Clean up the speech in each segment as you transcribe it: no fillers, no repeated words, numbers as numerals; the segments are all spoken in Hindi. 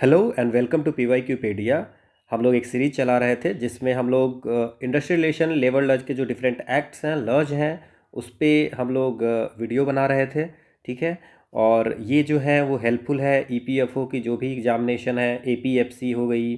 Hello and welcome to PYQpedia। हम लोग एक सीरीज चला रहे थे जिसमें हम लोग इंडस्ट्रियल रिलेशन लेबर लॉज के जो डिफरेंट एक्ट्स हैं, लॉज हैं, उस पे हम लोग वीडियो बना रहे थे। ठीक है। और ये जो है वो हेल्पफुल है EPFO की जो भी एग्जामिनेशन है, APFC हो गई,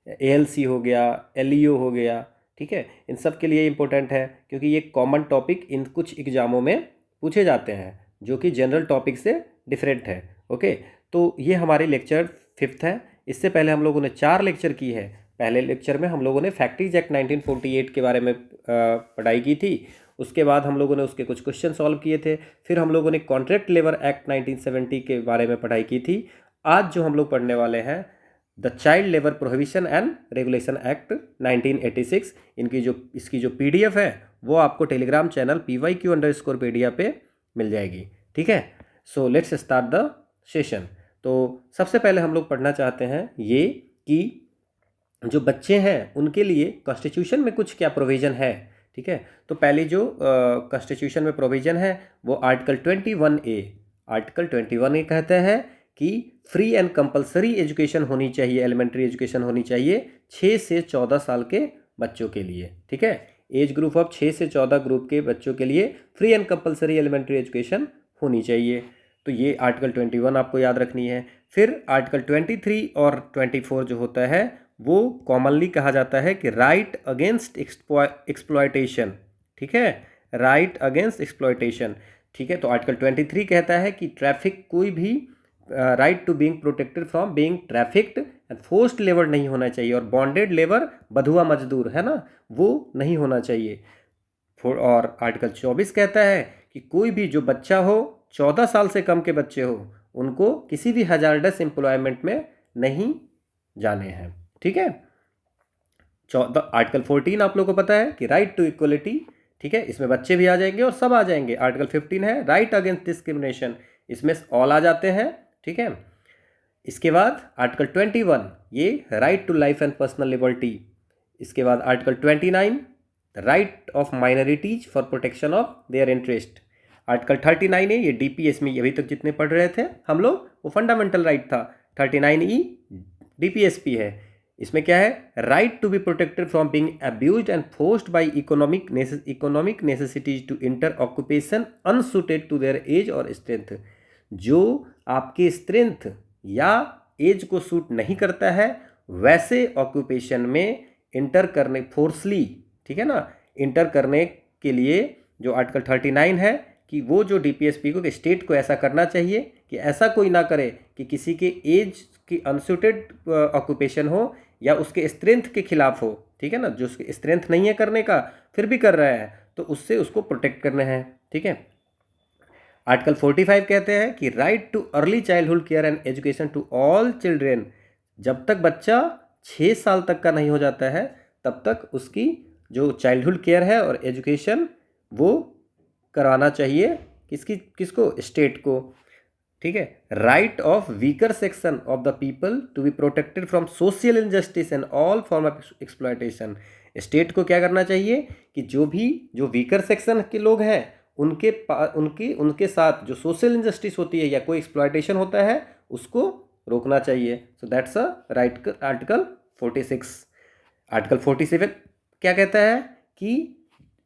ALC हो गया, LEO हो गया। ठीक है, इन सब के लिए इम्पोर्टेंट है क्योंकि ये कॉमन टॉपिक इन कुछ एग्ज़ामों में पूछे जाते हैं जो कि जनरल टॉपिक से डिफरेंट है। ओके, तो ये हमारी लेक्चर 5th है। इससे पहले हम लोगों ने 4 लेक्चर की है। पहले लेक्चर में हम लोगों ने फैक्ट्रीज एक्ट 1948 के बारे में पढ़ाई की थी। उसके बाद हम लोगों ने उसके कुछ क्वेश्चन सॉल्व किए थे। फिर हम लोगों ने कॉन्ट्रैक्ट लेबर एक्ट 1970 के बारे में पढ़ाई की थी। आज जो हम लोग पढ़ने वाले हैं, the child labour prohibition and regulation act 1986। इसकी जो PDF है वो आपको टेलीग्राम चैनल PYQ_pedia पे मिल जाएगी। ठीक है, so let's start the session. तो सबसे पहले हम लोग पढ़ना चाहते हैं ये कि जो बच्चे हैं उनके लिए कॉन्स्टिट्यूशन में कुछ क्या प्रोविज़न है। ठीक है, तो पहले जो कॉन्स्टिट्यूशन में प्रोविज़न है वो आर्टिकल 21A कहता है कि फ्री एंड कंपलसरी एजुकेशन होनी चाहिए, एलिमेंट्री एजुकेशन होनी चाहिए 6 से 14 साल के बच्चों के लिए। ठीक है, एज ग्रुप ऑफ 6 से 14 ग्रुप के बच्चों के लिए free and compulsory elementary education होनी चाहिए। तो ये आर्टिकल 21 आपको याद रखनी है। फिर आर्टिकल 23 और 24 जो होता है वो कॉमनली कहा जाता है कि राइट अगेंस्ट एक्सप्लॉयटेशन। ठीक है, राइट अगेंस्ट एक्सप्लॉयटेशन। ठीक है, तो आर्टिकल 23 कहता है कि ट्रैफिक कोई भी right to being protected from being trafficked and forced labour नहीं होना चाहिए, और बॉन्डेड लेबर बधुआ मजदूर है ना, वो नहीं होना चाहिए। और आर्टिकल 24 कहता है कि कोई भी जो बच्चा हो, 14 साल से कम के बच्चे हो, उनको किसी भी हजारडस एम्प्लॉयमेंट में नहीं जाने हैं। ठीक है, आर्टिकल 14 आप लोगों को पता है कि राइट टू इक्वलिटी। ठीक है, इसमें बच्चे भी आ जाएंगे और सब आ जाएंगे। आर्टिकल 15 है राइट अगेंस्ट डिस्क्रिमिनेशन, इसमें ऑल आ जाते हैं। ठीक है, इसके बाद आर्टिकल 21 ये right to life and personal liberty. इसके बाद article 29 right of minorities for protection of their interest. Article 39 है, ये DPS में अभी तक जितने पढ़ रहे थे हम लोग वो फंडामेंटल राइट था। 39E DPSP है। इसमें क्या है, right to be protected from being abused and forced by economic necessities to enter occupation unsuited to their age और स्ट्रेंथ। जो आपके स्ट्रेंथ या एज को सूट नहीं करता है वैसे ऑक्यूपेशन में इंटर करने फोर्सली, ठीक है ना, इंटर करने के लिए जो आर्टिकल 39 है कि वो जो DPSP को स्टेट को ऐसा करना चाहिए कि ऐसा कोई ना करे कि किसी के एज की अनसुटेड ऑक्यूपेशन हो या उसके स्ट्रेंथ के खिलाफ हो। ठीक है ना, जो उसके स्ट्रेंथ नहीं है करने का फिर भी कर रहा है तो उससे उसको प्रोटेक्ट करना है। ठीक है, आर्टिकल 45 कहते हैं कि right to early childhood care and education to all children. जब तक बच्चा 6 साल तक का नहीं हो जाता है तब तक उसकी जो चाइल्डहुड केयर है और एजुकेशन वो करवाना चाहिए किसको, स्टेट को। ठीक है, right of weaker section of the people to be protected from social injustice and all form of exploitation. State को क्या करना चाहिए कि जो वीकर सेक्शन के लोग हैं उनके साथ जो सोशल इनजस्टिस होती है या कोई एक्सप्लॉयटेशन होता है उसको रोकना चाहिए। So that's a right article 46। Article 47 क्या कहता है कि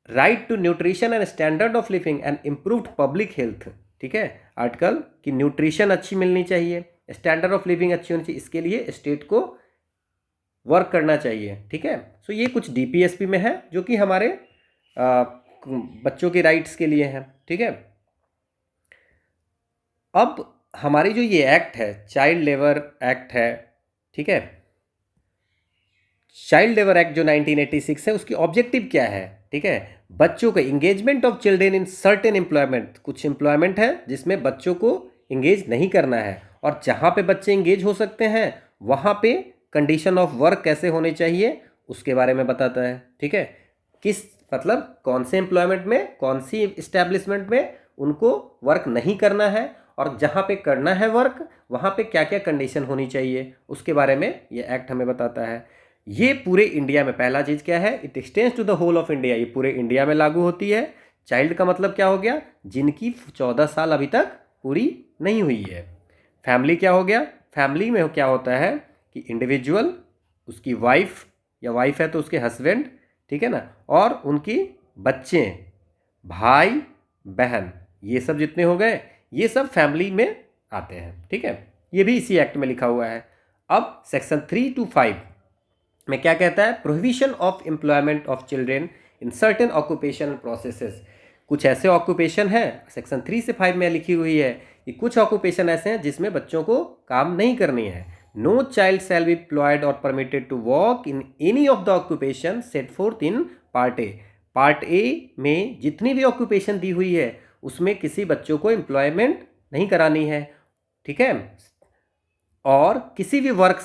right to nutrition and standard of living and improved public health. ठीक है, आर्टिकल की न्यूट्रिशन अच्छी मिलनी चाहिए, स्टैंडर्ड ऑफ लिविंग अच्छी होनी चाहिए, इसके लिए स्टेट को वर्क करना चाहिए। ठीक है, सो ये कुछ DPSP में है जो कि हमारे बच्चों के राइट्स के लिए है। ठीक है, अब हमारी जो ये एक्ट है चाइल्ड लेबर एक्ट है, ठीक है, चाइल्ड लेबर एक्ट जो 1986 है उसकी ऑब्जेक्टिव क्या है। ठीक है, बच्चों का engagement of children in certain employment. कुछ एम्प्लॉयमेंट है जिसमें बच्चों को इंगेज नहीं करना है, और जहाँ पे बच्चे इंगेज हो सकते हैं वहाँ पे कंडीशन ऑफ वर्क कैसे होने चाहिए उसके बारे में बताता है। ठीक है, किस मतलब कौन से एम्प्लॉयमेंट में, कौन सी इस्टेब्लिशमेंट में उनको वर्क नहीं करना है, और जहाँ पे करना है वर्क वहाँ पे क्या क्या कंडीशन होनी चाहिए उसके बारे में ये एक्ट हमें बताता है। ये पूरे इंडिया में, पहला चीज़ क्या है, it extends to the whole of India, ये पूरे इंडिया में लागू होती है। चाइल्ड का मतलब क्या हो गया, जिनकी 14 साल अभी तक पूरी नहीं हुई है। फैमिली क्या हो गया, फैमिली में क्या होता है कि इंडिविजुअल, उसकी वाइफ या वाइफ है तो उसके हस्बैंड, ठीक है ना, और उनकी बच्चे, भाई बहन, ये सब जितने हो गए ये सब फैमिली में आते हैं, ठीक है। ये भी इसी एक्ट में लिखा हुआ है। अब सेक्शन 3 to 5 में क्या कहता है, prohibition of employment of children in certain occupational processes. कुछ ऐसे ऑक्यूपेशन हैं, सेक्शन 3 से 5 में लिखी हुई है कि कुछ ऑक्यूपेशन ऐसे हैं जिसमें बच्चों को काम नहीं करनी है। No child shall be employed और permitted to work in any of the occupation set forth in part A. Part A में जितनी भी ऑक्यूपेशन दी हुई है उसमें किसी बच्चों को एम्प्लॉयमेंट नहीं करानी है, ठीक है। और किसी भी वर्क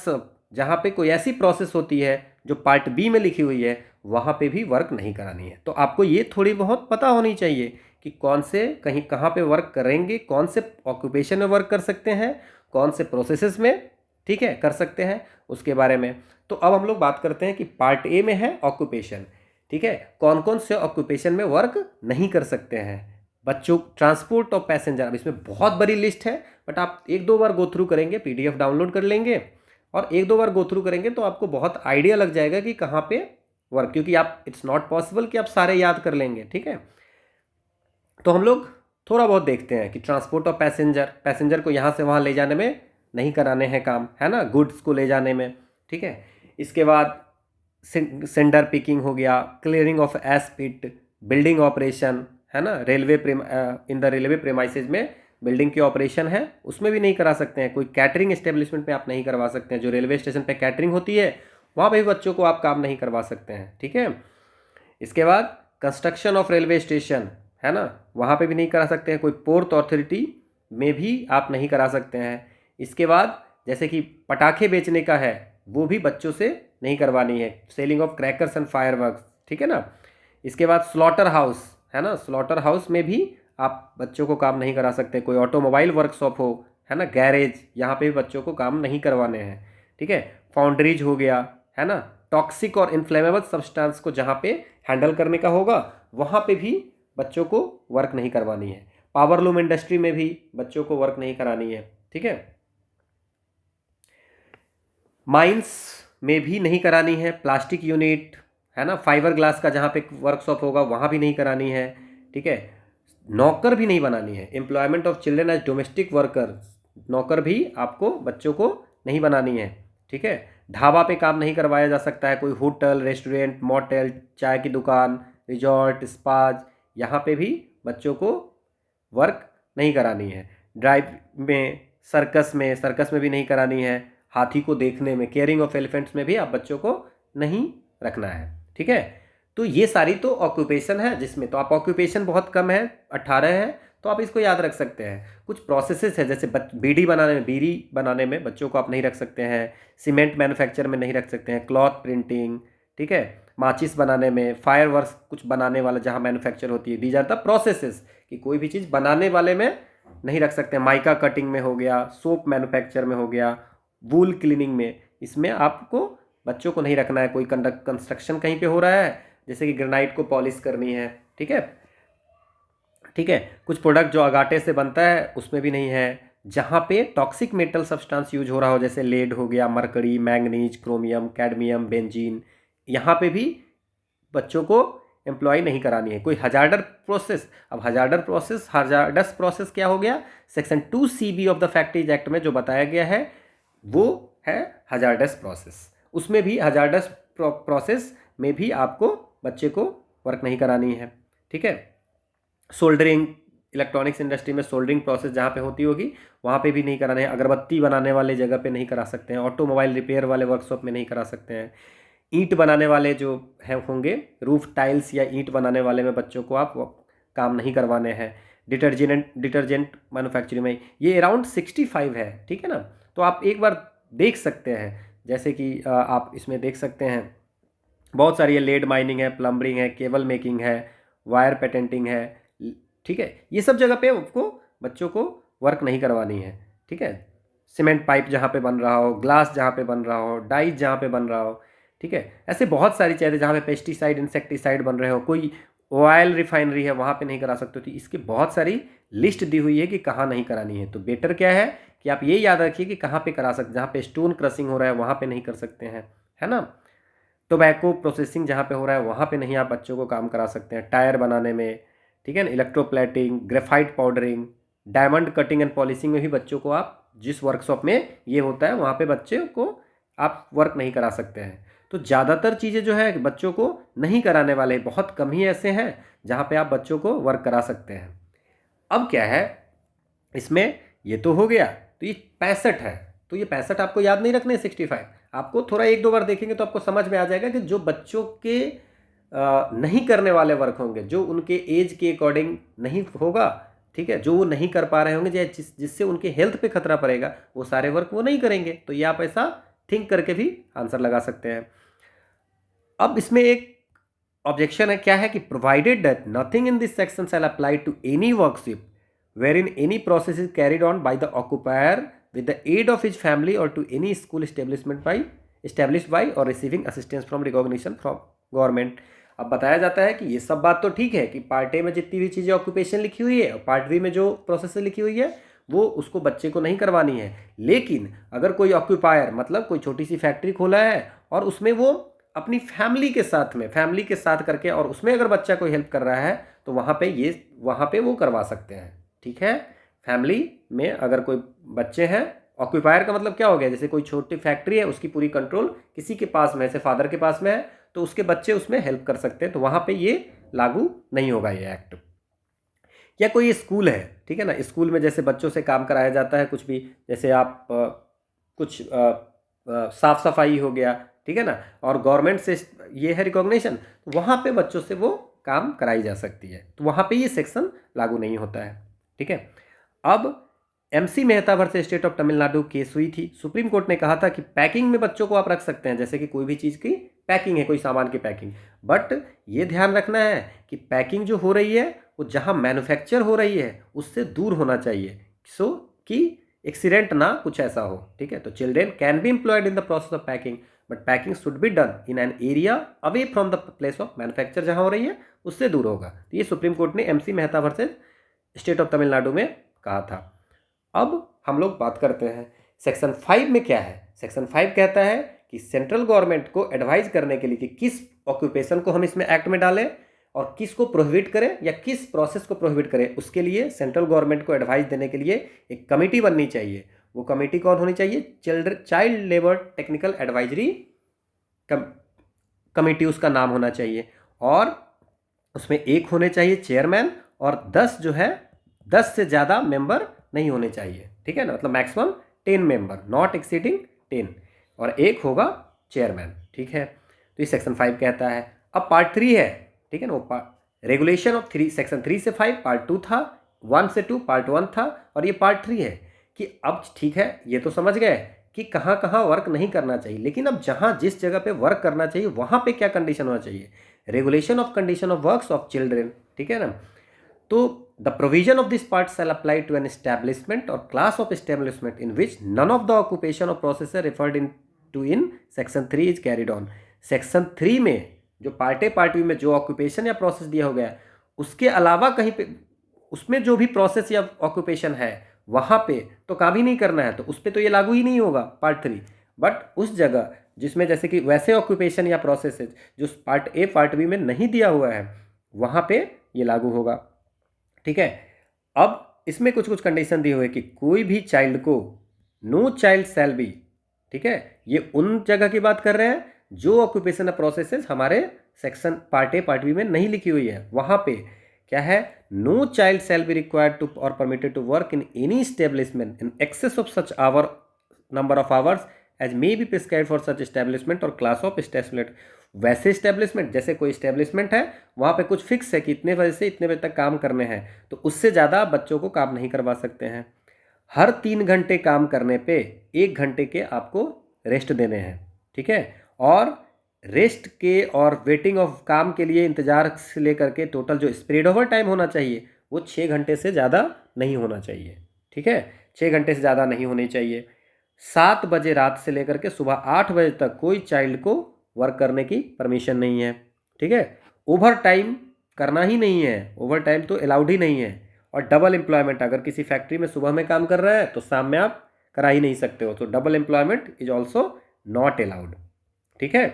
जहाँ पे कोई ऐसी प्रोसेस होती है जो पार्ट बी में लिखी हुई है वहाँ पे भी वर्क नहीं करानी है। तो आपको ये थोड़ी बहुत पता होनी चाहिए कि कौन से कहीं कहाँ पे वर्क करेंगे, कौन से ऑक्यूपेशन में वर्क कर सकते हैं, कौन से प्रोसेसेस में, ठीक है, कर सकते हैं, उसके बारे में। तो अब हम लोग बात करते हैं कि पार्ट ए में है ऑक्यूपेशन, ठीक है, कौन कौन से ऑक्यूपेशन में वर्क नहीं कर सकते हैं बच्चों। ट्रांसपोर्ट ऑफ पैसेंजर, अब इसमें बहुत बड़ी लिस्ट है, बट आप एक दो बार गो थ्रू करेंगे, पीडीएफ डाउनलोड कर लेंगे और एक दो बार गो थ्रू करेंगे तो आपको बहुत आइडिया लग जाएगा कि कहाँ पे वर्क, क्योंकि आप इट्स नॉट पॉसिबल कि आप सारे याद कर लेंगे, ठीक है। तो हम लोग थोड़ा बहुत देखते हैं कि ट्रांसपोर्ट ऑफ पैसेंजर को यहाँ से वहाँ ले जाने में नहीं कराने हैं काम, है ना, गुड्स को ले जाने में, ठीक है। इसके बाद सेंडर पिकिंग हो गया, clearing of ash pit, building operation, है ना, इन द रेलवे प्रेमाइसेज में बिल्डिंग की ऑपरेशन है उसमें भी नहीं करा सकते हैं। कोई कैटरिंग एस्टेब्लिशमेंट पे आप नहीं करवा सकते हैं, जो रेलवे स्टेशन पे कैटरिंग होती है वहाँ पे भी बच्चों को आप काम नहीं करवा सकते हैं, ठीक है। इसके बाद कंस्ट्रक्शन ऑफ रेलवे स्टेशन, है ना, वहाँ पे भी नहीं करा सकते हैं। कोई पोर्ट अथॉरिटी में भी आप नहीं करा सकते हैं। इसके बाद जैसे कि पटाखे बेचने का है वो भी बच्चों से नहीं करवानी है, selling of crackers and fireworks, ठीक है ना। इसके बाद स्लॉटर हाउस, है ना, स्लॉटर हाउस में भी आप बच्चों को काम नहीं करा सकते। कोई ऑटोमोबाइल वर्कशॉप हो, है ना, गैरेज, यहाँ पे भी बच्चों को काम नहीं करवाने हैं, ठीक है। फाउंड्रीज हो गया, है ना, टॉक्सिक और इन्फ्लेमेबल सब्सटेंस को जहाँ पे हैंडल करने का होगा वहाँ पे भी बच्चों को वर्क नहीं करवानी है। पावर लूम इंडस्ट्री में भी बच्चों को वर्क नहीं करानी है, ठीक है। माइंस में भी नहीं करानी है। प्लास्टिक यूनिट, है ना, फाइबर ग्लास का जहाँ पे वर्कशॉप होगा वहाँ भी नहीं करानी है, ठीक है। नौकर भी नहीं बनानी है। Employment of children as domestic worker, नौकर भी आपको बच्चों को नहीं बनानी है, ठीक है। ढाबा पे काम नहीं करवाया जा सकता है। कोई होटल, रेस्टोरेंट, मोटेल, चाय की दुकान, रिजॉर्ट, स्पाज, यहाँ पे भी बच्चों को वर्क नहीं करानी है। ड्राइव में, सर्कस में भी नहीं करानी है। हाथी को देखने में, केयरिंग ऑफ एलिफेंट्स में भी आप बच्चों को नहीं रखना है, ठीक है। तो ये सारी तो ऑक्यूपेशन है जिसमें, तो आप ऑक्यूपेशन बहुत कम है, 18 है, तो आप इसको याद रख सकते हैं। कुछ प्रोसेसेस है जैसे बीड़ी बनाने में बच्चों को आप नहीं रख सकते हैं। सीमेंट मैन्युफैक्चर में नहीं रख सकते हैं। क्लॉथ प्रिंटिंग, ठीक है, माचिस बनाने में, फायर वर्क्स कुछ बनाने वाला जहाँ मैन्युफैक्चर होती है, दीज आर द प्रोसेसेस, कि कोई भी चीज़ बनाने वाले में नहीं रख सकते हैं। माइका कटिंग में हो गया, सोप मैन्युफैक्चर में हो गया, वूल क्लीनिंग में, इसमें आपको बच्चों को नहीं रखना है। कोई कंस्ट्रक्शन कहीं पे हो रहा है जैसे कि ग्रेनाइट को पॉलिश करनी है, ठीक है, ठीक है। कुछ प्रोडक्ट जो अगाटे से बनता है उसमें भी नहीं है। जहाँ पे टॉक्सिक मेटल सब्सटेंस यूज हो रहा हो जैसे लेड हो गया, mercury, manganese, chromium, cadmium, benzene, यहाँ पे भी बच्चों को एम्प्लॉय नहीं करानी है। कोई हजार्डस प्रोसेस, अब हजार्डस प्रोसेस क्या हो गया, section 2 CB of the factories act में जो बताया गया है वो है हजार्डस प्रोसेस। उसमें भी हजार्डस प्रोसेस में भी आपको बच्चे को वर्क नहीं करानी है, ठीक है। सोल्डरिंग, इलेक्ट्रॉनिक्स इंडस्ट्री में सोल्डरिंग प्रोसेस जहाँ पे होती होगी वहाँ पे भी नहीं कराना है। अगरबत्ती बनाने वाले जगह पे नहीं करा सकते हैं। ऑटोमोबाइल रिपेयर वाले वर्कशॉप में नहीं करा सकते हैं। ईंट बनाने वाले जो है होंगे, रूफ टाइल्स या ईंट बनाने वाले में बच्चों को आप काम नहीं करवाने हैं। डिटर्जेंट मैन्युफैक्चरिंग में ये अराउंड 65 है, ठीक है ना। तो आप एक बार देख सकते हैं, जैसे कि आप इसमें देख सकते हैं बहुत सारी है। लेड माइनिंग है, प्लम्बरिंग है, केबल मेकिंग है, वायर पेटेंटिंग है, ठीक है। ये सब जगह पे आपको बच्चों को वर्क नहीं करवानी है, ठीक है। सीमेंट पाइप जहाँ पे बन रहा हो, ग्लास जहाँ पे बन रहा हो, डाइज जहाँ पे बन रहा हो, ठीक है। ऐसे बहुत सारी चीज़ें जहाँ पे पेस्टिसाइड, इंसेक्टिसाइड बन रहे हो, कोई ऑयल रिफाइनरी है वहाँ पे नहीं करा सकते। तो इसकी बहुत सारी लिस्ट दी हुई है कि कहाँ नहीं करानी है। तो बेटर क्या है कि आप ये याद रखिए कि कहाँ पे करा सकते, जहाँ पे स्टोन क्रशिंग हो रहा है वहाँ पे नहीं कर सकते हैं, है ना। टोबैको प्रोसेसिंग जहाँ पे हो रहा है वहाँ पे नहीं आप बच्चों को काम करा सकते हैं। टायर बनाने में, ठीक है ना, electroplating, graphite powdering, diamond cutting and polishing में भी बच्चों को आप जिस वर्कशॉप में ये होता है वहाँ पे बच्चे को आप वर्क नहीं करा सकते हैं। तो ज़्यादातर चीज़ें जो है बच्चों को नहीं कराने वाले, बहुत कम ही ऐसे हैं जहाँ पे आप बच्चों को वर्क करा सकते हैं। अब क्या है इसमें, ये तो हो गया। तो ये 65 है, तो ये 65 आपको याद नहीं रखने 65, आपको थोड़ा एक दो बार देखेंगे तो आपको समझ में आ जाएगा कि जो बच्चों के नहीं करने वाले वर्क होंगे, जो उनके एज के अकॉर्डिंग नहीं होगा, ठीक है, जो वो नहीं कर पा रहे होंगे या जिससे उनके हेल्थ पे खतरा पड़ेगा, वो सारे वर्क वो नहीं करेंगे। तो ये आप ऐसा थिंक करके भी आंसर लगा सकते हैं। अब इसमें एक ऑब्जेक्शन है, क्या है कि provided that nothing in this section shall apply to any workshop wherein any process is carried on by the occupier with the aid of his family or to any school established by or receiving assistance from recognition from government। अब बताया जाता है कि ये सब बात तो ठीक है कि पार्ट ए में जितनी भी चीज़ें ऑक्यूपेशन लिखी हुई है और पार्ट बी में जो प्रोसेस लिखी हुई है वो उसको बच्चे को नहीं करवानी है। लेकिन अगर कोई ऑक्यूपायर मतलब कोई छोटी सी फैक्ट्री खोला है और उसमें वो अपनी फैमिली के साथ करके और उसमें अगर बच्चा कोई हेल्प कर रहा है तो वहाँ पे वो करवा सकते हैं, ठीक है। फैमिली में अगर कोई बच्चे हैं, ऑक्यूपायर का मतलब क्या हो गया, जैसे कोई छोटी फैक्ट्री है उसकी पूरी कंट्रोल किसी के पास में, जैसे फादर के पास में है तो उसके बच्चे उसमें हेल्प कर सकते हैं, तो वहाँ पे ये लागू नहीं होगा ये एक्ट। या कोई स्कूल है, ठीक है ना, स्कूल में जैसे बच्चों से काम कराया जाता है कुछ भी, जैसे आप कुछ साफ सफाई हो गया, ठीक है ना, और गवर्नमेंट से ये है रिकॉग्निशन, तो वहाँ पे बच्चों से वो काम कराई जा सकती है, तो वहाँ पे ये सेक्शन लागू नहीं होता है, ठीक है। अब MC Mehta versus state of Tamil Nadu case हुई थी। सुप्रीम कोर्ट ने कहा था कि पैकिंग में बच्चों को आप रख सकते हैं, जैसे कि कोई भी चीज़ की पैकिंग है, कोई सामान की पैकिंग, बट ये ध्यान रखना है कि पैकिंग जो हो रही है वो जहाँ मैन्युफैक्चर हो रही है उससे दूर होना चाहिए, सो कि एक्सीडेंट ना कुछ ऐसा हो, ठीक है। तो children can be employed in the process of packing but packing should be done in an area away from the place of manufacture, जहाँ हो रही है उससे दूर होगा। तो ये सुप्रीम कोर्ट ने MC Mehta versus state of Tamil Nadu में कहा था। अब हम लोग बात करते हैं सेक्शन 5 में क्या है। सेक्शन 5 कहता है कि सेंट्रल गवर्नमेंट को एडवाइज करने के लिए कि किस ऑक्यूपेशन को हम इसमें एक्ट में डालें और किस को प्रोहिबिट करें या किस प्रोसेस को प्रोहिबिट करें, उसके लिए सेंट्रल गवर्नमेंट को एडवाइस देने के लिए एक कमेटी बननी चाहिए। वो कमेटी कौन होनी चाहिए, child labour technical advisory committee उसका नाम होना चाहिए, और उसमें एक होने चाहिए चेयरमैन और 10 से ज़्यादा मेंबर नहीं होने चाहिए, ठीक है ना, मतलब मैक्सिमम 10 मेंबर नॉट एक्सीडिंग 10, और एक होगा चेयरमैन, ठीक है। तो ये सेक्शन 5 कहता है। अब पार्ट 3 है, ठीक है ना, वो रेगुलेशन ऑफ सेक्शन 3 से 5 पार्ट 2 था, 1 से 2 पार्ट 1 था, और ये पार्ट 3 है कि अब ठीक है ये तो समझ गए कि कहाँ कहाँ वर्क नहीं करना चाहिए, लेकिन अब जहाँ जिस जगह पे वर्क करना चाहिए वहाँ पे क्या कंडीशन होना चाहिए, regulation of condition of works of children, ठीक है ना। तो the provision of this part shall apply to an establishment और class of establishment in which none of the occupation of process referred in section 3 is carried on. Section 3 में जो पार्ट ए पार्ट बी में जो ऑक्यूपेशन या प्रोसेस दिया हो गया उसके अलावा कहीं पे उसमें जो भी प्रोसेस या ऑक्यूपेशन है वहाँ पे तो काम ही नहीं करना है, तो उस पर तो ये लागू ही नहीं होगा पार्ट 3। बट उस जगह जिसमें जैसे कि वैसे ऑक्यूपेशन या प्रोसेस जो पार्ट ए पार्ट बी में नहीं दिया हुआ है वहाँ पे ये लागू होगा, ठीक है। अब इसमें कुछ कुछ कंडीशन दी हुई है कि कोई भी चाइल्ड को नो चाइल्ड शैल बी, ठीक है, ये उन जगह की बात कर रहे हैं जो ऑक्यूपेशन प्रोसेसेस हमारे section part A part B में नहीं लिखी हुई है। वहाँ पे क्या है, no child shall be required to और permitted to work in any establishment in excess of such hour number of hours as may be prescribe for such establishment और क्लास ऑफ एस्टेब्लिशमेंट। वैसे एस्टेब्लिशमेंट जैसे कोई एस्टेब्लिशमेंट है वहाँ पे कुछ फिक्स है कि इतने बजे से इतने बजे तक काम करने हैं, तो उससे ज़्यादा बच्चों को काम नहीं करवा सकते हैं। हर 3 घंटे काम करने पे 1 घंटे के आपको रेस्ट देने हैं, ठीक है। और रेस्ट के और वेटिंग ऑफ काम के लिए इंतज़ार से लेकर के टोटल जो स्प्रेड ओवर टाइम होना चाहिए वो 6 घंटे से ज़्यादा नहीं होना चाहिए, ठीक है, 6 घंटे से ज़्यादा नहीं होनी चाहिए। 7 बजे रात से लेकर के सुबह 8 बजे तक कोई चाइल्ड को वर्क करने की परमिशन नहीं है, ठीक है। ओवर टाइम करना ही नहीं है, ओवर टाइम तो अलाउड ही नहीं है। और डबल एम्प्लॉयमेंट, अगर किसी फैक्ट्री में सुबह में काम कर रहा है तो शाम में आप करा ही नहीं सकते हो, तो double employment is also not allowed. ठीक है।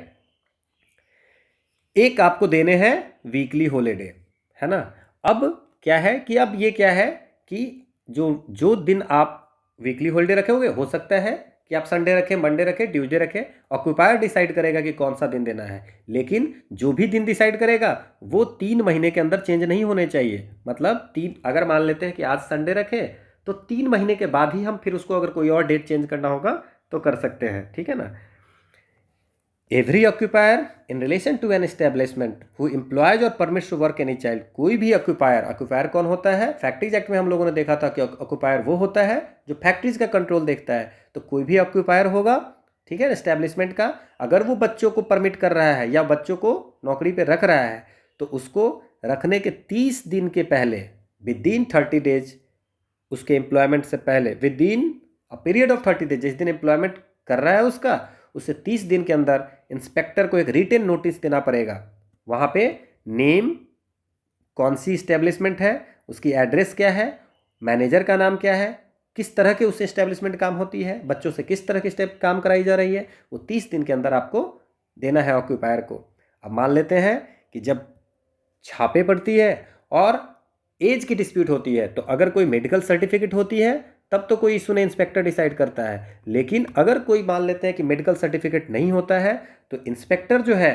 एक आपको देने हैं वीकली हॉलीडे, है ना। अब क्या है कि अब ये क्या है कि जो जो दिन आप वीकली हॉलीडे रखे होंगे, हो सकता है कि आप संडे रखें, मंडे रखें, ट्यूसडे रखें, ऑक्यूपायर डिसाइड करेगा कि कौन सा दिन देना है। लेकिन जो भी दिन डिसाइड करेगा वो 3 महीने के अंदर चेंज नहीं होने चाहिए। मतलब अगर मान लेते हैं कि आज संडे रखें तो 3 महीने के बाद ही हम फिर उसको अगर कोई और डेट चेंज करना होगा तो कर सकते हैं। ठीक है ना। Every occupier in relation to an establishment who employs और permits to work any child, कोई भी ऑक्यूपायर कौन होता है? फैक्ट्रीज एक्ट में हम लोगों ने देखा था कि ऑक्यूपायर वो होता है जो फैक्ट्रीज का कंट्रोल देखता है। तो कोई भी ऑक्यूपायर होगा, ठीक है, एस्टेब्लिशमेंट का, अगर वो बच्चों को परमिट कर रहा है या बच्चों को नौकरी पे रख रहा है तो उसको रखने के 30 दिन के पहले, विद इन 30 डेज, उसके एम्प्लॉयमेंट से पहले, with in a period of 30 days, जिस दिन एम्प्लॉयमेंट कर रहा है उसका, उससे 30 दिन के अंदर इंस्पेक्टर को एक रिटन नोटिस देना पड़ेगा। वहाँ पे नेम, कौन सी इस्टेब्लिशमेंट है, उसकी एड्रेस क्या है, मैनेजर का नाम क्या है, किस तरह के उस इस्टेब्लिशमेंट काम होती है, बच्चों से किस तरह की स्टेप काम कराई जा रही है, वो 30 दिन के अंदर आपको देना है ऑक्यूपायर को। अब मान लेते हैं कि जब छापे पड़ती है और एज की डिस्प्यूट होती है, तो अगर कोई मेडिकल सर्टिफिकेट होती है तब तो कोई इशू नहीं, इंस्पेक्टर डिसाइड करता है। लेकिन अगर कोई मान लेते हैं कि मेडिकल सर्टिफिकेट नहीं होता है तो इंस्पेक्टर जो है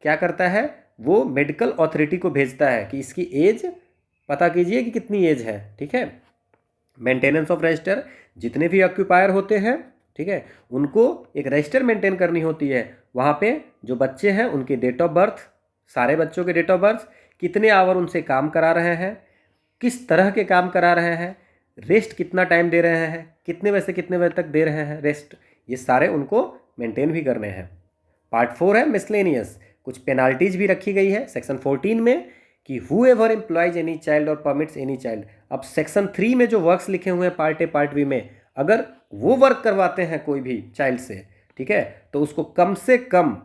क्या करता है, वो मेडिकल अथॉरिटी को भेजता है कि इसकी एज पता कीजिए कि कितनी एज है। ठीक है। मेंटेनेंस ऑफ रजिस्टर, जितने भी ऑक्यूपायर होते हैं, ठीक है, उनको एक रजिस्टर मेंटेन करनी होती है। वहाँ पे जो बच्चे हैं उनके डेट ऑफ बर्थ, सारे बच्चों के डेट ऑफ बर्थ, कितने आवर उनसे काम करा रहे हैं, किस तरह के काम करा रहे हैं, रेस्ट कितना टाइम दे रहे हैं, कितने बजे से कितने बजे तक दे रहे हैं रेस्ट, ये सारे उनको मेंटेन भी करने हैं। पार्ट 4 है मिसलेनियस, कुछ पेनाल्टीज भी रखी गई है सेक्शन 14 में कि who ever employees any child और परमिट्स एनी चाइल्ड। अब सेक्शन 3 में जो वर्क्स लिखे हुए हैं पार्ट ए पार्ट बी में, अगर वो वर्क करवाते हैं कोई भी चाइल्ड से, ठीक है, तो उसको कम से कम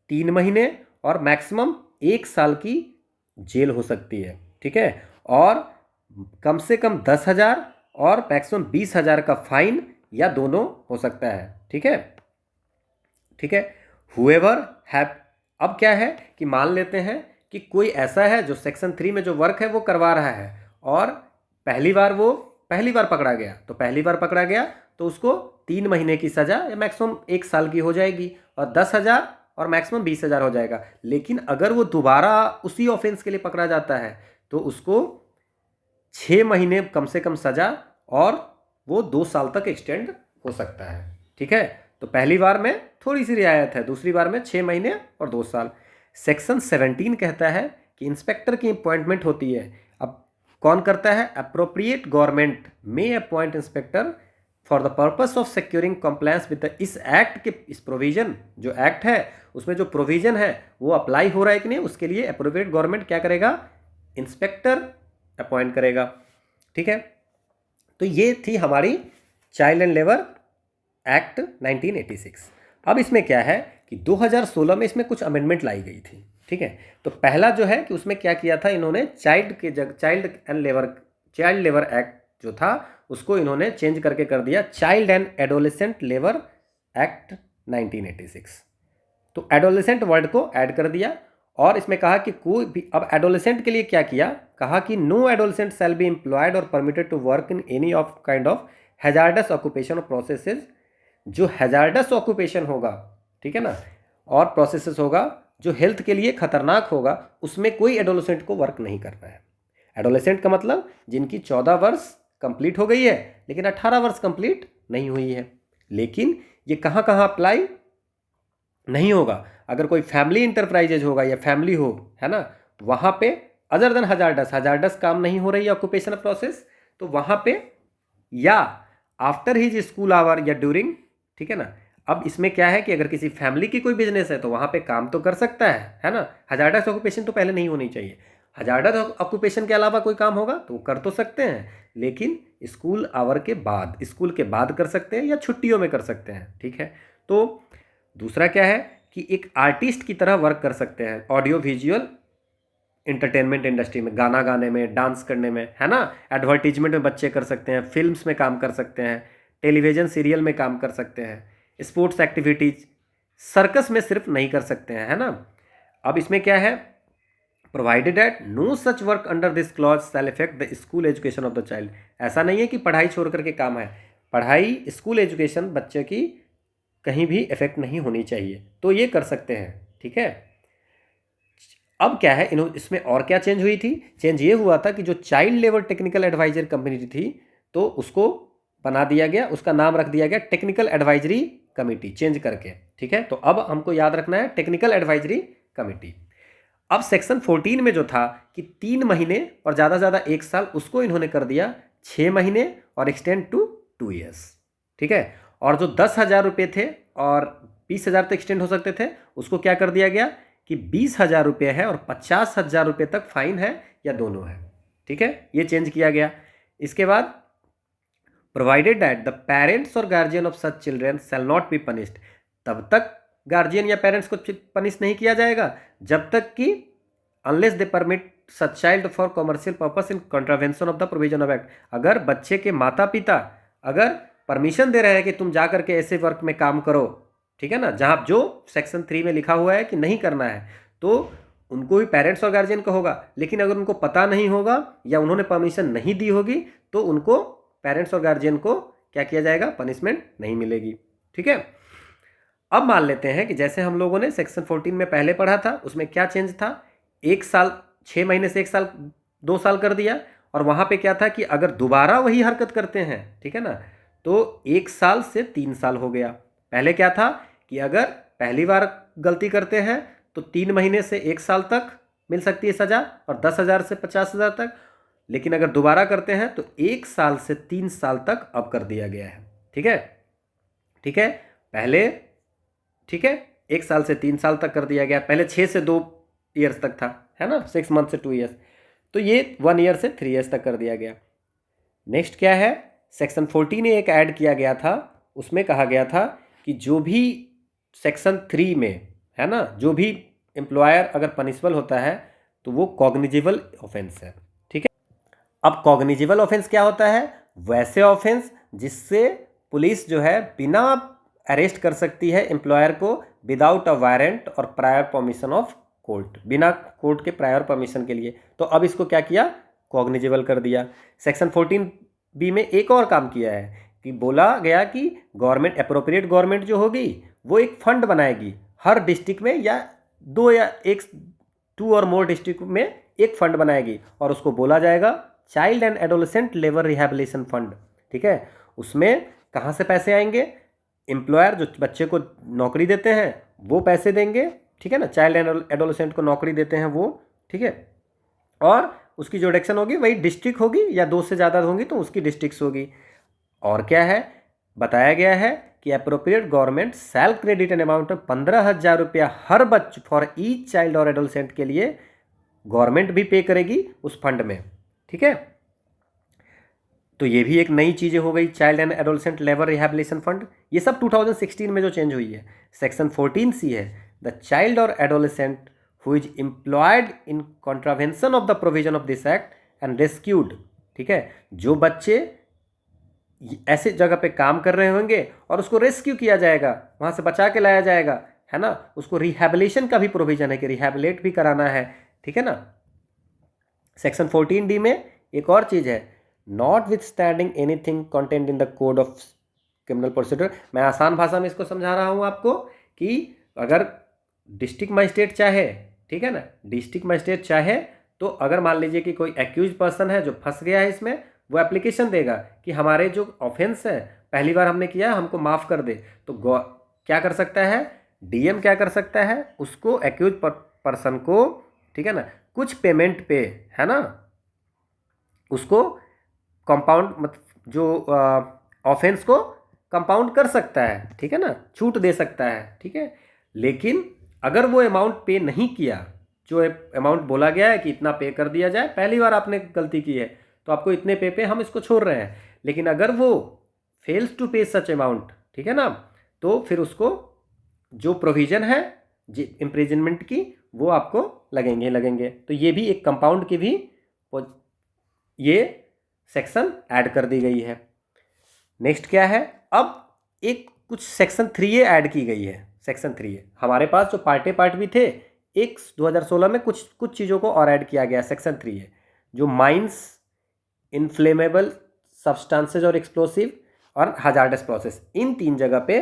3 महीने और मैक्सिमम 1 साल की जेल हो सकती है। ठीक है। और कम से कम 10,000 और मैक्सिमम 20,000 का फाइन या दोनों हो सकता है। ठीक है। ठीक है। हुएवर हैव, अब क्या है कि मान लेते हैं कि कोई ऐसा है जो सेक्शन 3 में जो वर्क है वो करवा रहा है और पहली बार पकड़ा गया, तो पहली बार पकड़ा गया तो उसको 3 महीने की सज़ा या मैक्सिमम 1 साल की हो जाएगी और 10,000 और मैक्सिमम 20,000 हो जाएगा। लेकिन अगर वो दोबारा उसी ऑफेंस के लिए पकड़ा जाता है तो उसको 6 महीने कम से कम सज़ा और वो 2 साल तक एक्सटेंड हो सकता है। ठीक है। तो पहली बार में थोड़ी सी रियायत है, दूसरी बार में 6 महीने और 2 साल। सेक्शन 17 कहता है कि इंस्पेक्टर की अपॉइंटमेंट होती है। अब कौन करता है? Appropriate government may appoint inspector for the purpose of securing compliance with इस एक्ट के, इस प्रोविजन, जो एक्ट है उसमें जो प्रोविजन है वो अप्लाई हो रहा है कि नहीं, उसके लिए अप्रोप्रिएट गवर्नमेंट क्या करेगा? इंस्पेक्टर अपॉइंट करेगा। ठीक है। तो ये थी हमारी चाइल्ड एंड लेबर एक्ट 1986। अब इसमें क्या है कि 2016 में इसमें कुछ अमेंडमेंट लाई गई थी। ठीक है। तो पहला जो है कि उसमें क्या किया था इन्होंने, चाइल्ड लेबर एक्ट जो था उसको इन्होंने चेंज करके कर दिया child and adolescent labour act 1986। तो एडोलेसेंट वर्ड को ऐड कर दिया और इसमें कहा कि कोई भी, अब एडोलेसेंट के लिए क्या किया, कहा कि no adolescent shall be employed और permitted to work in any of kind of hazardous occupation और प्रोसेसेस। जो हैजार्डस ऑक्यूपेशन होगा, ठीक है ना, और प्रोसेसेस होगा जो हेल्थ के लिए खतरनाक होगा, उसमें कोई एडोलेसेंट को वर्क नहीं करना है। एडोलेसेंट का मतलब जिनकी 14 वर्ष कंप्लीट हो गई है लेकिन 18 वर्ष कंप्लीट नहीं हुई है। लेकिन ये कहाँ कहाँ अप्लाई नहीं होगा? अगर कोई फैमिली इंटरप्राइजेज होगा या फैमिली हो, है ना, वहाँ पे अदर देन हजारडस काम नहीं हो रही है ऑक्यूपेशनल प्रोसेस, तो वहाँ पे या आफ्टर हिज स्कूल आवर या ड्यूरिंग, ठीक है ना। अब इसमें क्या है कि अगर किसी फैमिली की कोई बिजनेस है तो वहाँ पे काम तो कर सकता है ना। हजारडस ऑक्यूपेशन तो पहले नहीं होनी चाहिए। हजारडस ऑक्यूपेशन के अलावा कोई काम होगा तो वो कर तो सकते हैं, लेकिन स्कूल आवर के बाद, स्कूल के बाद कर सकते हैं या छुट्टियों में कर सकते हैं। ठीक है। तो दूसरा क्या है कि एक आर्टिस्ट की तरह वर्क कर सकते हैं, ऑडियो विजुअल इंटरटेनमेंट इंडस्ट्री में, गाना गाने में, डांस करने में, है ना, एडवर्टीजमेंट में बच्चे कर सकते हैं, फिल्म्स में काम कर सकते हैं, टेलीविजन सीरियल में काम कर सकते हैं, स्पोर्ट्स एक्टिविटीज, सर्कस में सिर्फ नहीं कर सकते हैं, है ना। अब इसमें क्या है, provided at no such work under this clause shall effect the school education of the child. ऐसा नहीं है कि पढ़ाई छोड़ करके काम है, पढ़ाई स्कूल एजुकेशन बच्चे की कहीं भी इफेक्ट नहीं होनी चाहिए, तो ये कर सकते हैं, ठीक है। अब क्या है, इसमें और क्या चेंज हुई थी, चेंज ये हुआ था कि जो child labour technical advisor committee थी, तो उसको बना दिया गया, उसका नाम रख दिया गया टेक्निकल एडवाइजरी कमेटी, चेंज करके, ठीक है। तो अब हमको याद रखना है टेक्निकल एडवाइजरी कमेटी। अब सेक्शन 14 में जो था कि 3 महीने और ज़्यादा से ज़्यादा 1 साल, उसको इन्होंने कर दिया 6 महीने और एक्सटेंड टू 2 ईयर्स, ठीक है। और जो 10,000 रुपये थे और 20,000 तक एक्सटेंड हो सकते थे, उसको क्या कर दिया गया कि 20,000 रुपये है और 50,000 रुपये तक फाइन है, या दोनों है, ठीक है। ये चेंज किया गया। इसके बाद प्रोवाइडेड दैट द पेरेंट्स और guardian of such children shall not be punished, तब तक गार्जियन या पेरेंट्स को पनिश नहीं किया जाएगा जब तक कि unless they permit such child for commercial purpose in contravention of the provision of act. अगर बच्चे के माता पिता अगर परमिशन दे रहे हैं कि तुम जा करके ऐसे वर्क में काम करो, ठीक है ना, जहाँ जो सेक्शन 3 में लिखा हुआ है कि नहीं करना है, तो उनको भी पेरेंट्स और गार्जियन का होगा। लेकिन अगर उनको पता नहीं होगा या उन्होंने परमिशन नहीं दी होगी, तो उनको पेरेंट्स और गार्जियन को क्या किया जाएगा, पनिशमेंट नहीं मिलेगी, ठीक है। अब मान लेते हैं कि जैसे हम लोगों ने सेक्शन 14 में पहले पढ़ा था, उसमें क्या चेंज था, 1 साल, 6 महीने से 1 साल 2 साल कर दिया। और वहाँ पे क्या था कि अगर दोबारा वही हरकत करते हैं, ठीक है ना, तो 1 साल से 3 साल हो गया। पहले क्या था कि अगर पहली बार गलती करते हैं तो 3 महीने से 1 साल तक मिल सकती है सज़ा और 10,000 से 50,000 तक। लेकिन अगर दोबारा करते हैं तो 1 साल से 3 साल तक अब कर दिया गया है, ठीक है, ठीक है। पहले, ठीक है, 1 साल से 3 साल तक कर दिया गया, पहले 6 से 2 ईयर्स तक था, है ना, 6 मंथ से 2 ईयर्स, तो ये 1 ईयर से 3 ईयर्स तक कर दिया गया। नेक्स्ट क्या है, सेक्शन 14 एक ऐड किया गया था, उसमें कहा गया था कि जो भी सेक्शन 3 में, है ना, जो भी एम्प्लॉयर अगर पनिशबल होता है तो वो कॉग्निजिबल ऑफेंस है, ठीक है। अब कॉग्निजिबल ऑफेंस क्या होता है, वैसे ऑफेंस जिससे पुलिस जो है बिना अरेस्ट कर सकती है एम्प्लॉयर को विदाउट अ वारंट और प्रायर परमिशन ऑफ कोर्ट, बिना कोर्ट के प्रायर परमिशन के लिए। तो अब इसको क्या किया, कॉग्निजिबल कर दिया। सेक्शन 14B में एक और काम किया है कि बोला गया कि गवर्नमेंट, अप्रोप्रिएट गवर्नमेंट जो होगी वो एक फंड बनाएगी हर डिस्ट्रिक्ट में, या 2 या 2 और मोर डिस्ट्रिक्ट में एक फंड बनाएगी, और उसको बोला जाएगा child and adolescent labour rehabilitation fund, ठीक है। उसमें कहाँ से पैसे आएंगे, एम्प्लॉयर जो बच्चे को नौकरी देते हैं वो पैसे देंगे, ठीक है ना, चाइल्ड एंड एडोलेसेंट को नौकरी देते हैं वो, ठीक है। और उसकी जो डिडक्शन होगी वही डिस्ट्रिक्ट होगी, या 2 से ज़्यादा होंगी तो उसकी डिस्ट्रिक्ट्स होगी। और क्या है, बताया गया है कि appropriate government shell credit an amount of 15,000 रुपया हर बच्चे फॉर ईच चाइल्ड और एडोलेसेंट के लिए गवर्नमेंट भी पे करेगी उस फंड में, ठीक है। तो ये भी एक नई चीज़ें हो गई, child and adolescent labour rehabilitation fund. ये सब 2016 में जो चेंज हुई है। सेक्शन 14C है, द चाइल्ड और adolescent who is employed in contravention of the provision of this act and rescued, ठीक है, जो बच्चे ऐसे जगह पे काम कर रहे होंगे और उसको रेस्क्यू किया जाएगा, वहाँ से बचा के लाया जाएगा, है ना, उसको रिहैबिलिटेशन का भी प्रोविजन है कि रिहैबिलेट भी कराना है, ठीक है ना। सेक्शन 14D में एक और चीज़ है, not with standing anything content in the code of criminal procedure. मैं आसान भाषा में इसको समझा रहा हूँ आपको कि अगर डिस्ट्रिक्ट मजिस्ट्रेट चाहे, ठीक है ना, डिस्ट्रिक्ट मजिस्ट्रेट चाहे तो अगर मान लीजिए कि कोई एक्यूज पर्सन है जो फंस गया है इसमें, वो एप्लीकेशन देगा कि हमारे जो ऑफेंस है पहली बार हमने किया हमको माफ़ कर दे, तो क्या कर सकता है, डीएम क्या कर सकता है, उसको एक्यूज पर्सन को, ठीक है ना, कुछ पेमेंट पे, है ना, उसको कंपाउंड, मतलब जो ऑफेंस को कंपाउंड कर सकता है, ठीक है ना, छूट दे सकता है, ठीक है। लेकिन अगर वो अमाउंट पे नहीं किया, जो अमाउंट बोला गया है कि इतना पे कर दिया जाए, पहली बार आपने गलती की है तो आपको इतने पे हम इसको छोड़ रहे हैं, लेकिन अगर वो फेल्स टू पे सच अमाउंट, ठीक है ना, तो फिर उसको जो प्रोविज़न है इम्प्रिजनमेंट की वो आपको लगेंगे लगेंगे। तो ये भी एक कंपाउंड की भी ये सेक्शन ऐड कर दी गई है। नेक्स्ट क्या है, अब एक कुछ सेक्शन 3A ऐड की गई है। सेक्शन 3A हमारे पास जो पार्ट भी थे, एक 2016 में कुछ चीज़ों को और ऐड किया गया। सेक्शन 3A जो माइंस, इनफ्लेमेबल सब्सटेंसेज और एक्सप्लोसिव और हजार्डस प्रोसेस, इन 3 जगह पे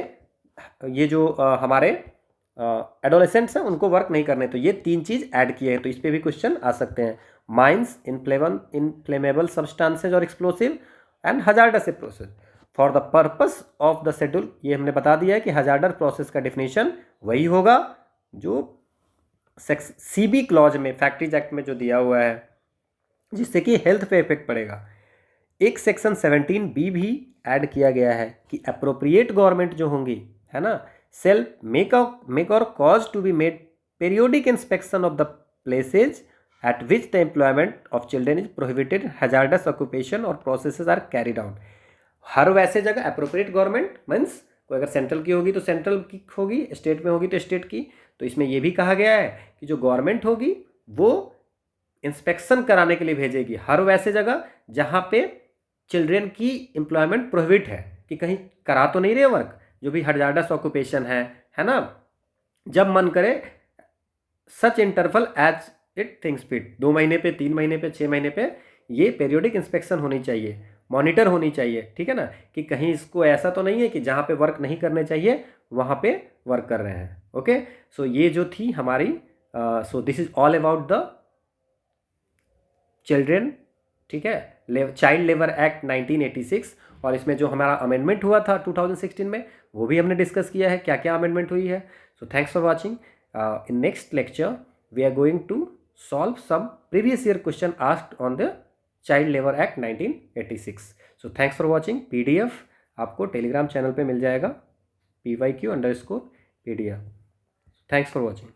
ये जो हमारे एडोलेसेंट्स हैं उनको वर्क नहीं करने, तो ये 3 चीज़ ऐड किए हैं। तो इस पर भी क्वेश्चन आ सकते हैं। माइंस, इनफ्लेमेबल सब्सटेंसेज और explosive and hazardous process for the purpose of the schedule. ये हमने बता दिया है कि हजार्डस प्रोसेस का डिफिनेशन वही होगा जो CB क्लॉज में, फैक्ट्रीज एक्ट में जो दिया हुआ है, जिससे कि हेल्थ पे इफेक्ट पड़ेगा। एक सेक्शन 17B भी ऐड किया गया है कि अप्रोप्रिएट गवर्नमेंट जो होंगी, है ना, self make or cause to be made periodic inspection of the places at which the employment of children is prohibited, hazardous occupation और processes are carried out। हर वैसे जगह अप्रोप्रिएट गवर्नमेंट मीन्स कोई अगर सेंट्रल की होगी तो सेंट्रल की होगी, स्टेट में होगी तो स्टेट की। तो इसमें यह भी कहा गया है कि जो गवर्नमेंट होगी वो इंस्पेक्शन कराने के लिए भेजेगी हर वैसे जगह जहाँ पे चिल्ड्रेन की एम्प्लॉयमेंट प्रोहिबिट है, कि कहीं करा तो नहीं रहे वर्क, जो भी हजार्डस ऑक्यूपेशन है ना, जब मन करे, such interval as it things fit, 2 महीने पे, 3 महीने पे, 6 महीने पे ये पेरियोडिक इंस्पेक्शन होनी चाहिए, मॉनिटर होनी चाहिए, ठीक है ना, कि कहीं इसको ऐसा तो नहीं है कि जहाँ पे वर्क नहीं करने चाहिए वहाँ पे वर्क कर रहे हैं। ओके, सो ये जो थी हमारी, so this is all about the children, ठीक है, चाइल्ड लेबर एक्ट 1986। और इसमें जो हमारा अमेंडमेंट हुआ था 2016 में, वो भी हमने डिस्कस किया है, क्या क्या अमेंडमेंट हुई है। So thanks for watching. In next lecture we are going to solve some previous year question asked on the child labour act 1986। So thanks for watching. PDF आपको टेलीग्राम चैनल पे मिल जाएगा, PYQ_PDF। Thanks for watching.